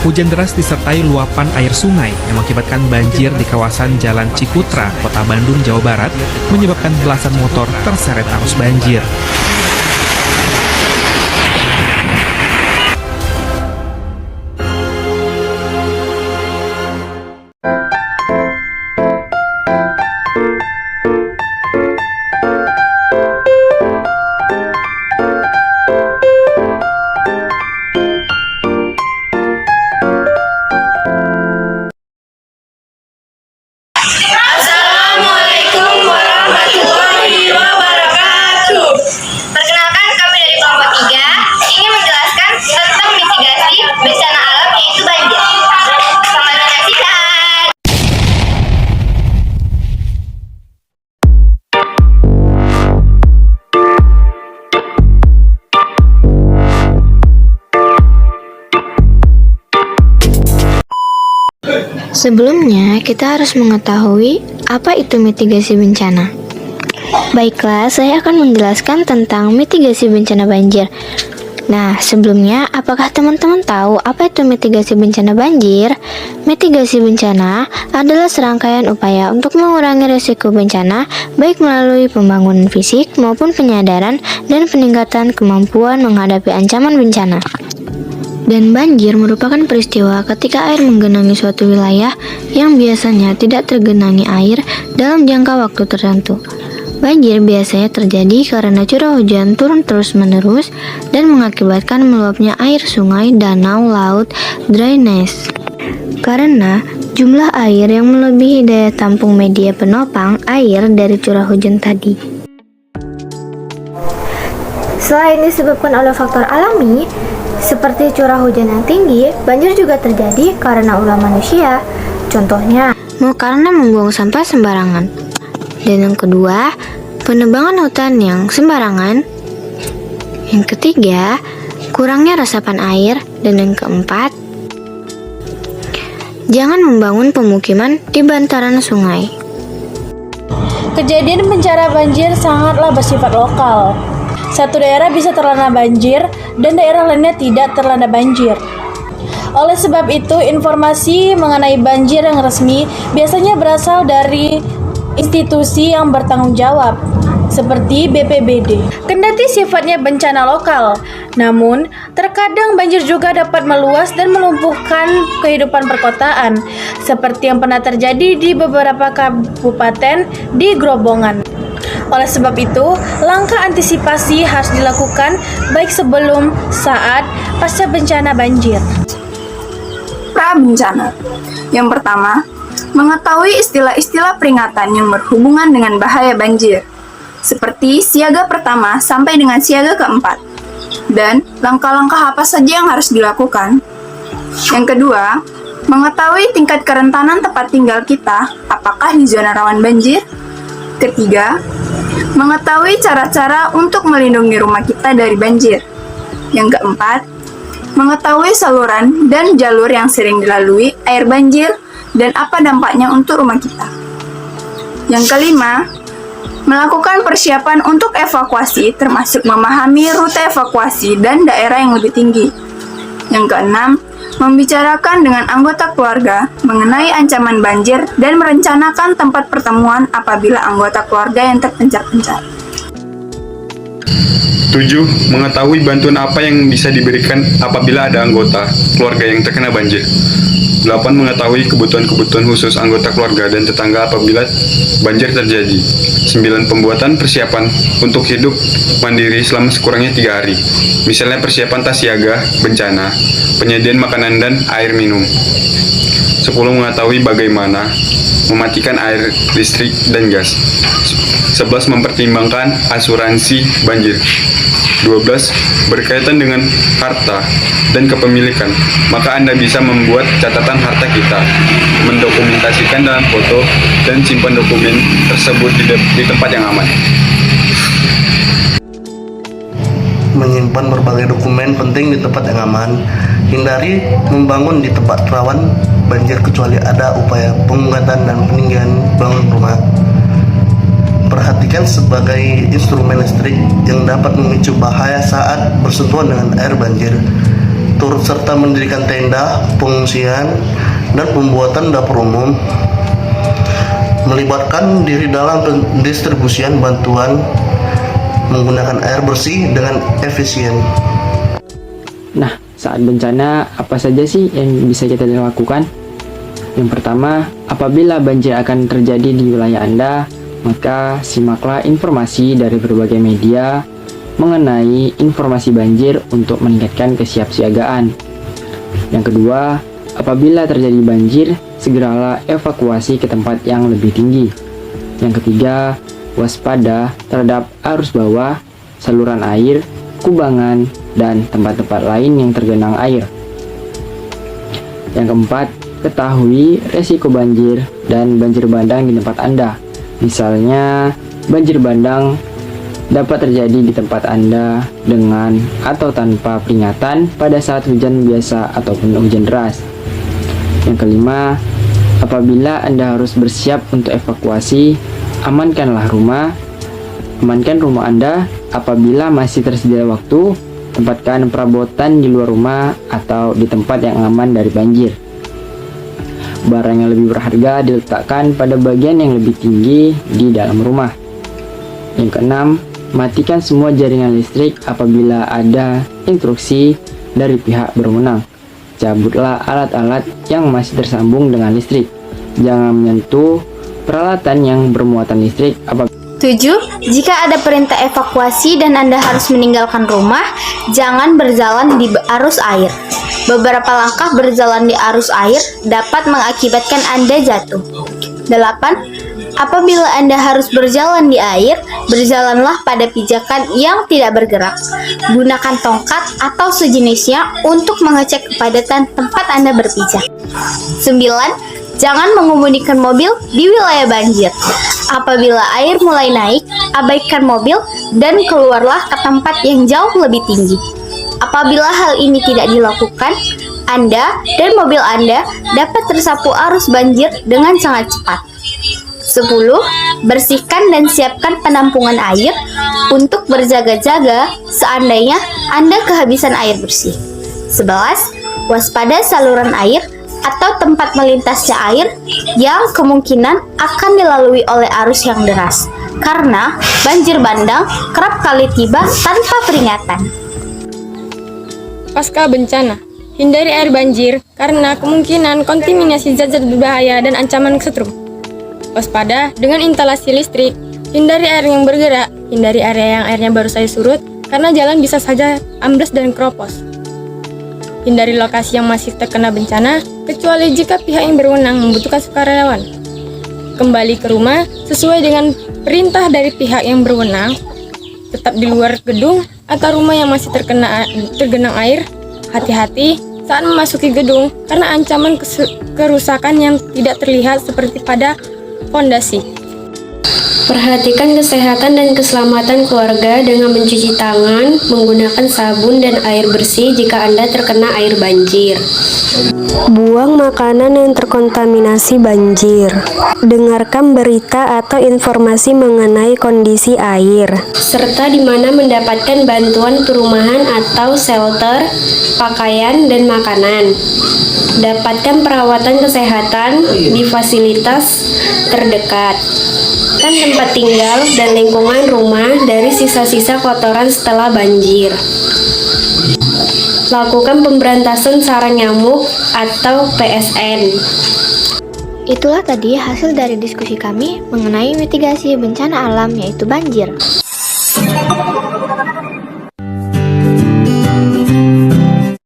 Hujan deras disertai luapan air sungai yang mengakibatkan banjir di kawasan Jalan Ciputra, Kota Bandung, Jawa Barat, menyebabkan belasan motor terseret arus banjir. Assalamualaikum warahmatullahi wabarakatuh. Perkenalkan, kami dari kelompok 3 ingin menjelaskan tentang mitigasi bencana alam yaitu banjir. Selamat menyaksikan. Sebelumnya, kita harus mengetahui apa itu mitigasi bencana. Baiklah, saya akan menjelaskan tentang mitigasi bencana banjir. Nah, sebelumnya, apakah teman-teman tahu apa itu mitigasi bencana banjir? Mitigasi bencana adalah serangkaian upaya untuk mengurangi risiko bencana, baik melalui pembangunan fisik maupun penyadaran dan peningkatan kemampuan menghadapi ancaman bencana. Dan banjir merupakan peristiwa ketika air menggenangi suatu wilayah yang biasanya tidak tergenangi air dalam jangka waktu tertentu. Banjir biasanya terjadi karena curah hujan turun terus-menerus dan mengakibatkan meluapnya air sungai, danau, laut, drainase. Karena jumlah air yang melebihi daya tampung media penopang air dari curah hujan tadi. Selain disebabkan oleh faktor alami, seperti curah hujan yang tinggi, banjir juga terjadi karena ulah manusia. Contohnya, karena membuang sampah sembarangan. Dan yang kedua, penebangan hutan yang sembarangan. Yang ketiga, kurangnya resapan air. Dan yang keempat, jangan membangun pemukiman di bantaran sungai. Kejadian bencana banjir sangatlah bersifat lokal. Satu daerah bisa terlanda banjir dan daerah lainnya tidak terlanda banjir. Oleh sebab itu, informasi mengenai banjir yang resmi biasanya berasal dari institusi yang bertanggung jawab, seperti BPBD. Kendati sifatnya bencana lokal, namun terkadang banjir juga dapat meluas dan melumpuhkan kehidupan perkotaan, seperti yang pernah terjadi di beberapa kabupaten di Grobogan. Oleh sebab itu, langkah antisipasi harus dilakukan baik sebelum, saat, pasca bencana banjir. Pra-bencana. Yang pertama, mengetahui istilah-istilah peringatan yang berhubungan dengan bahaya banjir, seperti siaga pertama sampai dengan siaga keempat, dan langkah-langkah apa saja yang harus dilakukan. Yang kedua, mengetahui tingkat kerentanan tempat tinggal kita, apakah di zona rawan banjir. Ketiga, mengetahui cara-cara untuk melindungi rumah kita dari banjir. Yang keempat, mengetahui saluran dan jalur yang sering dilalui air banjir dan apa dampaknya untuk rumah kita. Yang kelima, melakukan persiapan untuk evakuasi termasuk memahami rute evakuasi dan daerah yang lebih tinggi. Yang keenam, membicarakan dengan anggota keluarga mengenai ancaman banjir dan merencanakan tempat pertemuan apabila anggota keluarga yang terpencar-pencar. 7. Mengetahui bantuan apa yang bisa diberikan apabila ada anggota keluarga yang terkena banjir. 8. Mengetahui kebutuhan-kebutuhan khusus anggota keluarga dan tetangga apabila banjir terjadi. 9. Pembuatan persiapan untuk hidup mandiri selama sekurangnya 3 hari. Misalnya persiapan tas siaga, bencana, penyediaan makanan dan air minum. 10. Mengetahui bagaimana mematikan air, listrik, dan gas. 11. Mempertimbangkan asuransi banjir. 12. Berkaitan dengan harta dan kepemilikan, maka Anda bisa membuat catatan harta kita, mendokumentasikan dalam foto, dan simpan dokumen tersebut di tempat yang aman. Menyimpan berbagai dokumen penting di tempat yang aman. Hindari membangun di tempat rawan banjir kecuali ada upaya pengangkatan dan peninggian bangun rumah. Perhatikan sebagai instrumen listrik yang dapat memicu bahaya saat bersentuhan dengan air banjir. turut serta mendirikan tenda, pengungsian, dan pembuatan dapur umum, melibatkan diri dalam pendistribusian bantuan menggunakan air bersih dengan efisien. Nah, saat bencana apa saja sih yang bisa kita lakukan? Yang pertama, apabila banjir akan terjadi di wilayah Anda, maka simaklah informasi dari berbagai media mengenai informasi banjir untuk meningkatkan kesiapsiagaan. Yang kedua, apabila terjadi banjir, segeralah evakuasi ke tempat yang lebih tinggi. Yang ketiga, waspada terhadap arus bawah, saluran air, kubangan, dan tempat-tempat lain yang tergenang air. Yang keempat, ketahui resiko banjir dan banjir bandang di tempat Anda. Misalnya, banjir bandang dapat terjadi di tempat Anda dengan atau tanpa peringatan pada saat hujan biasa ataupun hujan deras. Yang kelima, apabila Anda harus bersiap untuk evakuasi, amankan rumah Anda. Apabila masih tersedia waktu, tempatkan perabotan di luar rumah atau di tempat yang aman dari banjir. Barang yang lebih berharga diletakkan pada bagian yang lebih tinggi di dalam rumah. Yang keenam, matikan semua jaringan listrik apabila ada instruksi dari pihak berwenang. Cabutlah alat-alat yang masih tersambung dengan listrik. Jangan menyentuh peralatan yang bermuatan listrik apabila 7. Jika ada perintah evakuasi dan Anda harus meninggalkan rumah, jangan berjalan di arus air. Beberapa langkah berjalan di arus air dapat mengakibatkan Anda jatuh. 8. Apabila Anda harus berjalan di air, berjalanlah pada pijakan yang tidak bergerak. Gunakan tongkat atau sejenisnya untuk mengecek kepadatan tempat Anda berpijak. 9. Jangan mengemudikan mobil di wilayah banjir. Apabila air mulai naik, abaikan mobil dan keluarlah ke tempat yang jauh lebih tinggi. Apabila hal ini tidak dilakukan, Anda dan mobil Anda dapat tersapu arus banjir dengan sangat cepat. 10. Bersihkan dan siapkan penampungan air untuk berjaga-jaga seandainya Anda kehabisan air bersih. 11. Waspada saluran air atau tempat melintasnya air yang kemungkinan akan dilalui oleh arus yang deras, karena banjir bandang kerap kali tiba tanpa peringatan. Pasca bencana, hindari air banjir karena kemungkinan kontaminasi zat-zat berbahaya dan ancaman kesetrum. Waspada dengan instalasi listrik, hindari air yang bergerak, hindari area yang airnya baru saja surut karena jalan bisa saja ambles dan keropos. Hindari lokasi yang masih terkena bencana, kecuali jika pihak yang berwenang membutuhkan sukarelawan. Kembali ke rumah sesuai dengan perintah dari pihak yang berwenang. Tetap di luar gedung atau rumah yang masih tergenang air. Hati-hati saat memasuki gedung karena ancaman kerusakan yang tidak terlihat seperti pada fondasi. Perhatikan kesehatan dan keselamatan keluarga dengan mencuci tangan, menggunakan sabun dan air bersih jika Anda terkena air banjir. Buang makanan yang terkontaminasi banjir. Dengarkan berita atau informasi mengenai kondisi air. Serta di mana mendapatkan bantuan perumahan atau shelter, pakaian, dan makanan. Dapatkan perawatan kesehatan di fasilitas terdekat. Kan tempat tinggal dan lingkungan rumah dari sisa-sisa kotoran setelah banjir. Lakukan pemberantasan sarang nyamuk atau PSN. Itulah tadi hasil dari diskusi kami mengenai mitigasi bencana alam yaitu banjir.